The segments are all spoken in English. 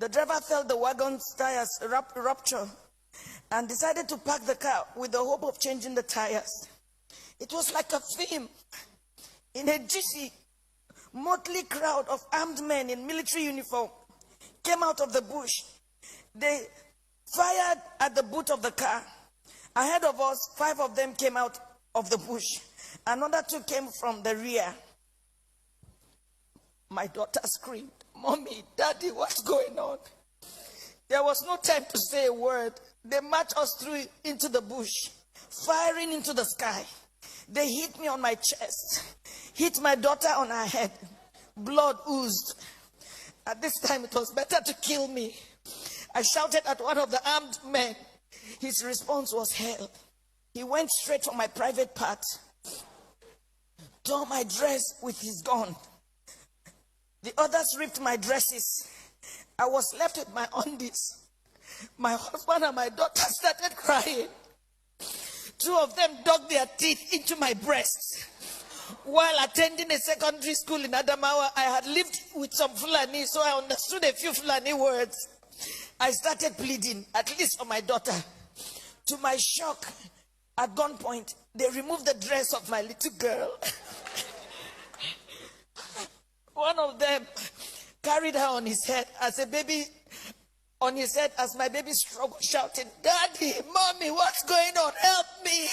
The driver felt the wagon's tires rupture and decided to park the car with the hope of changing the tires. It was like a film. In a GC, motley crowd of armed men in military uniform came out of the bush. They fired at the boot of the car. Ahead of us, 5 of them came out of the bush. Another 2 came from the rear. My daughter screamed, "Mommy, Daddy, what's going on?" There was no time to say a word. They marched us through into the bush, firing into the sky. They hit me on my chest, hit my daughter on her head. Blood oozed. At this time, it was better to kill me. I shouted at one of the armed men. His response was hell. He went straight for my private part, tore my dress with his gun. The others ripped my dresses. I was left with my undies. My husband and my daughter started crying. 2 of them dug their teeth into my breasts. While attending a secondary school in Adamawa, I had lived with some Fulani, so I understood a few Fulani words. I started pleading, at least for my daughter. To my shock, at gunpoint, they removed the dress of my little girl. One of them carried her on his head as a baby, on his head as my baby struggled, shouting, "Daddy, Mommy, what's going on? Help me!"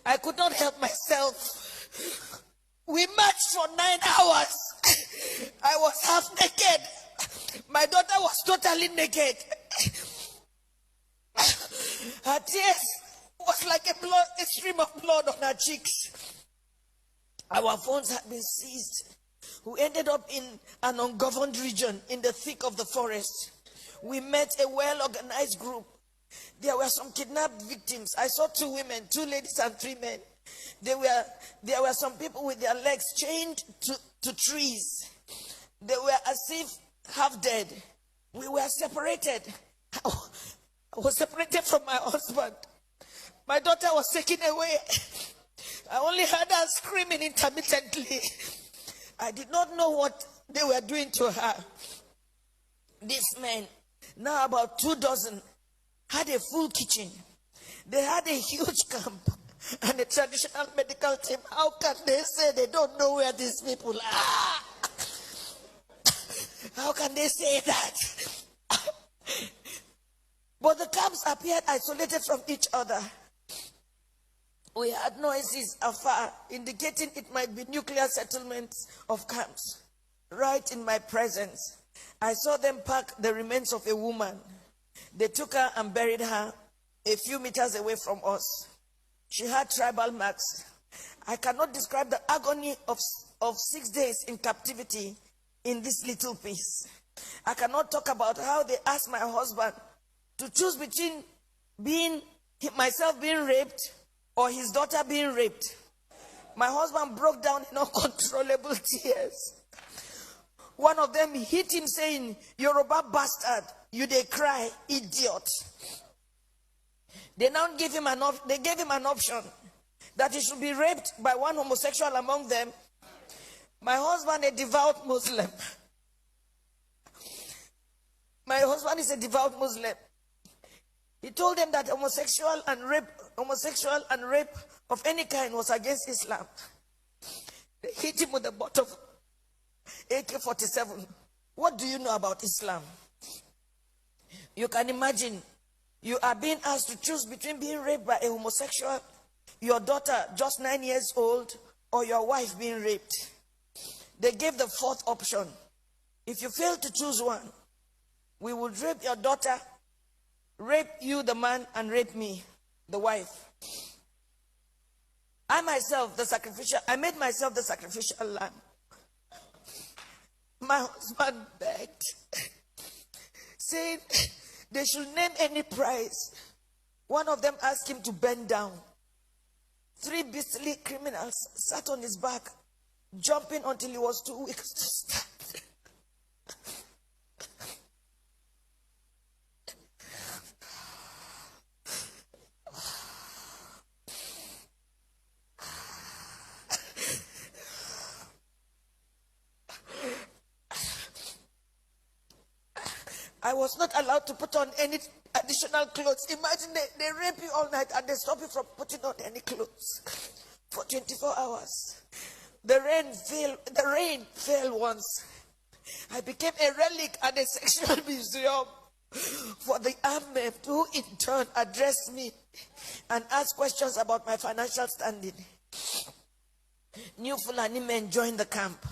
I could not help myself. We marched for 9 hours. I was half naked. My daughter was totally naked. Her tears was like a stream of blood on her cheeks. Our phones had been seized. We ended up in an ungoverned region in the thick of the forest. We met a well-organized group. There were some kidnapped victims. I saw 2 women, 2 ladies and 3 men. There were some people with their legs chained to trees. They were as if half dead. We were separated. I was separated from my husband. My daughter was taken away. I only heard her screaming intermittently. I did not know what they were doing to her. These men, now about 2 dozen, had a full kitchen. They had a huge camp and a traditional medical team. How can they say they don't know where these people are? How can they say that? But the camps appeared isolated from each other. We heard noises afar, indicating it might be nuclear settlements of camps. Right in my presence, I saw them pack the remains of a woman. They took her and buried her a few meters away from us. She had tribal marks. I cannot describe the agony of 6 days in captivity in this little piece. I cannot talk about how they asked my husband to choose between myself being raped or his daughter being raped. My husband broke down in uncontrollable tears. One of them hit him saying, "Yoruba bastard, you dey cry, idiot." They now gave him an option that he should be raped by one homosexual among them. My husband, a devout Muslim. My husband is a devout Muslim. He told them that homosexual and rape of any kind was against Islam. They hit him with the butt of AK-47. What do you know about Islam? You can imagine, you are being asked to choose between being raped by a homosexual, your daughter just 9 years old, or your wife being raped. They gave the 4th option. If you fail to choose one, we would rape your daughter, rape you, the man, and rape me, the wife. I made myself the sacrificial lamb. My husband begged, saying they should name any price. One of them asked him to bend down. 3 beastly criminals sat on his back, jumping until he was too weak to stand. I was not allowed to put on any additional clothes. Imagine they rape you all night and they stop you from putting on any clothes for 24 hours. The rain fell once. I became a relic at a sexual museum for the armed men who in turn addressed me and asked questions about my financial standing. New Fulani men joined the camp.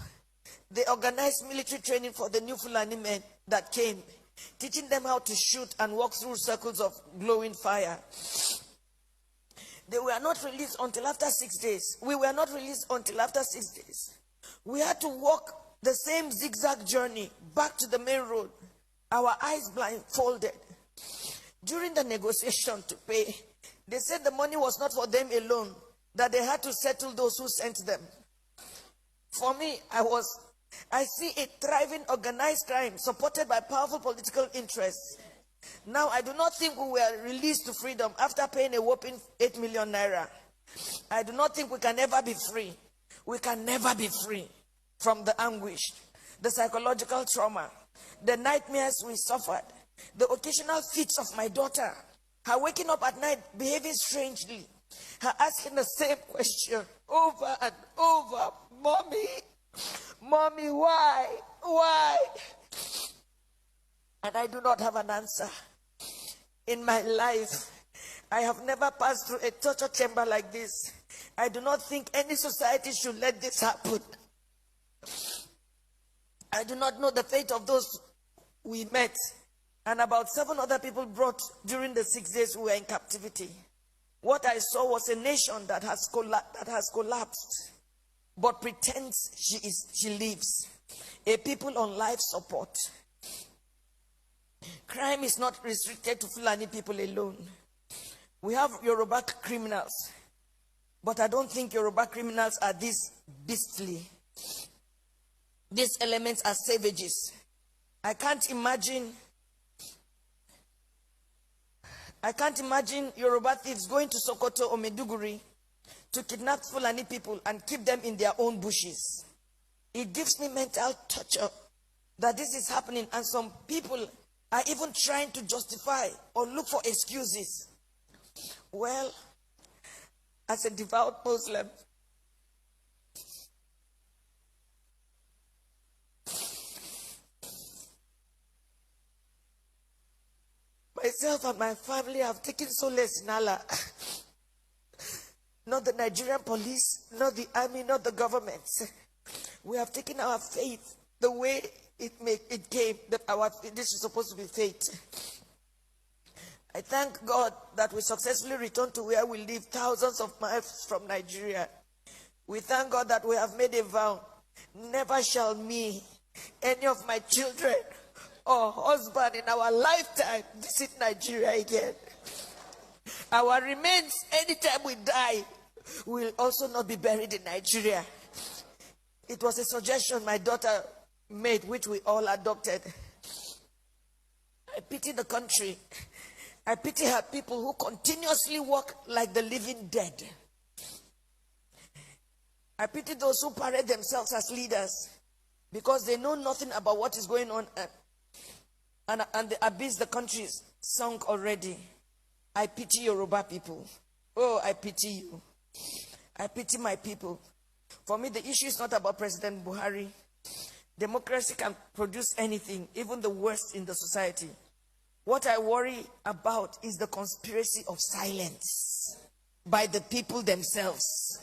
They organized military training for the new Fulani men that came, teaching them how to shoot and walk through circles of glowing fire. They were not released until after 6 days. We were not released until after 6 days. We had to walk the same zigzag journey back to the main road, our eyes blindfolded. During the negotiation to pay, they said the money was not for them alone, that they had to settle those who sent them. For me, I see a thriving organized crime supported by powerful political interests. Now, I do not think we were released to freedom after paying a whopping 8 million naira. I do not think we can ever be free. We can never be free from the anguish, the psychological trauma, the nightmares we suffered, the occasional fits of my daughter, her waking up at night behaving strangely, her asking the same question over and over, "Mommy, Mommy, why? Why?" And I do not have an answer. In my life, I have never passed through a torture chamber like this. I do not think any society should let this happen. I do not know the fate of those we met and about 7 other people brought during the 6 days we were in captivity. What I saw was a nation that has collapsed, but pretends she lives. A people on life support. Crime is not restricted to Fulani people alone. We have Yoruba criminals, but I don't think Yoruba criminals are this beastly. These elements are savages. I can't imagine Yoruba thieves going to Sokoto or Maiduguri to kidnap Fulani people and keep them in their own bushes. It gives me mental torture that this is happening, and some people are even trying to justify or look for excuses. Well, as a devout Muslim, myself and my family have taken solace in Allah. Not the Nigerian police, not the army, not the government. We have taken our faith the way it came, that this is supposed to be fate. I thank God that we successfully returned to where we live, thousands of miles from Nigeria. We thank God that we have made a vow. Never shall me, any of my children or husband in our lifetime visit Nigeria again. Our remains, anytime we die, will also not be buried in Nigeria. It was a suggestion my daughter made, which we all adopted. I pity the country. I pity her people who continuously walk like the living dead. I pity those who parade themselves as leaders because they know nothing about what is going on, and the abyss the country is sunk already. I pity Yoruba people. Oh, I pity you. I pity my people. For me, the issue is not about President Buhari. Democracy can produce anything, even the worst in the society. What I worry about is the conspiracy of silence by the people themselves.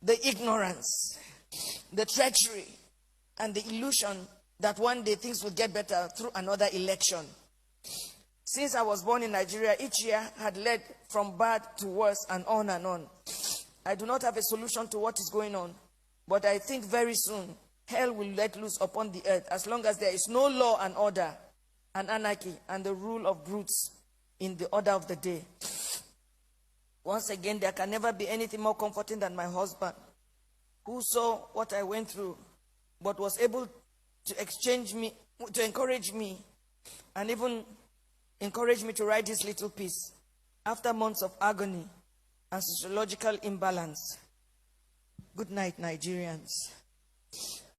The ignorance, the treachery, and the illusion that one day things will get better through another election. Since I was born in Nigeria, each year had led from bad to worse and on and on. I do not have a solution to what is going on, but I think very soon hell will let loose upon the earth as long as there is no law and order and anarchy and the rule of brutes in the order of the day. Once again, there can never be anything more comforting than my husband, who saw what I went through, but was able to encourage me, and even encourage me to write this little piece after months of agony and sociological imbalance. Good night, Nigerians.